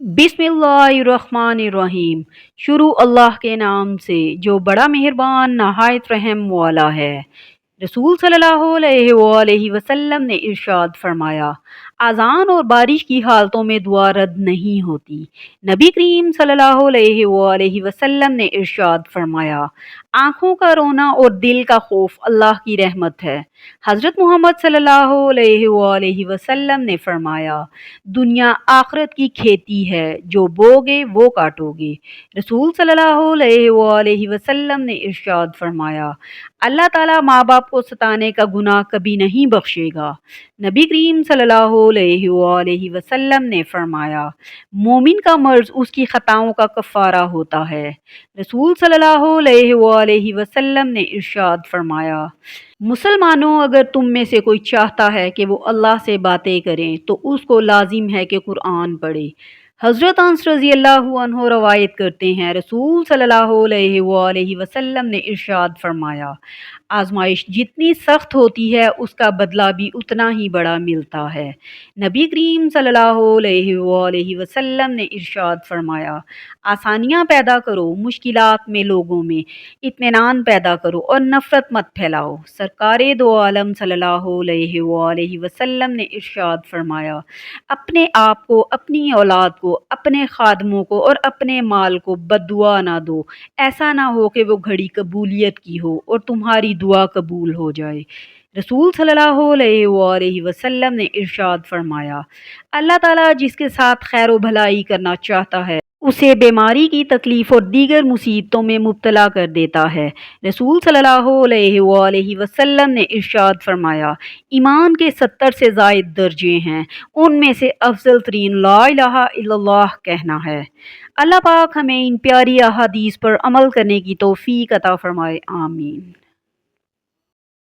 बिस्मिल्लाहिर्रहमानिर्रहीम। शुरू अल्लाह के नाम से जो बड़ा मेहरबान नहायत रहम वाला है। रसूल सल्लल्लाहु अलैहि वसल्लम ने इरशाद फरमाया, अज़ान और बारिश की हालतों में दुआ रद्द नहीं होती। नबी करीम सल्लल्लाहु अलैहि वसल्लम ने इरशाद फरमाया, आँखों का रोना और दिल का खौफ अल्लाह की रहमत है। हज़रत मोहम्मद सल्लल्लाहु अलैहि वसल्लम ने फरमाया, दुनिया आखिरत की खेती है, जो बोगे वो काटोगे। रसूल सल्लल्लाहु अलैहि वसल्लम ने इरशाद फरमाया, अल्लाह ताला माँ बाप को सताने का गुनाह कभी नहीं बख्शेगा। नबी करीम सल्लल्लाहु अलैहि वसल्लम ने फरमाया, मोमिन का मर्ज उसकी खताओं का कफ़ारा होता है। रसूल सल्लल्लाहु अलैहि वसल्लम ने इरशाद फरमाया, मुसलमानों, अगर तुम में से कोई चाहता है कि वो अल्लाह से बातें करें तो उसको लाजिम है कि कुरान पढ़े। हज़रत अनस रज़ी अल्लाहु अन्हु रवायत करते हैं, रसूल सल्लल्लाहु अलैहि वसल्लम ने इरशाद फरमाया, आजमाइश जितनी सख्त होती है उसका बदला भी उतना ही बड़ा मिलता है। नबी करीम सल्लल्लाहु अलैहि वसल्लम ने इरशाद फरमाया, आसानियाँ पैदा करो, मुश्किलात में लोगों में इत्मीनान पैदा करो और नफ़रत मत फैलाओ। सरकारे दो आलम सल्लल्लाहु अलैहि वसल्लम ने इरशाद फरमाया, अपने आप को, अपनी औलाद को, अपने खादमों को और अपने माल को बद्दुआ ना दो। ऐसा ना हो कि वो घड़ी कबूलियत की हो और तुम्हारी दुआ कबूल हो जाए। रसूल सल्लल्लाहु अलैहि वसल्लम ने इरशाद फरमाया, अल्लाह ताला जिसके साथ खैर व भलाई करना चाहता है उसे बीमारी की तकलीफ़ और दीगर मुसीबतों में मुब्तला कर देता है। रसूल सल्लल्लाहु अलैहि वसल्लम ने इरशाद फरमाया, ईमान के 70 से ज़ायद दर्जे हैं, उनमें से अफजल तरीन ला इलाहा इल्लल्लाह कहना है। अल्लाह पाक हमें इन प्यारी अहादीस पर अमल करने की तौफीक अता फरमाए। आमीन।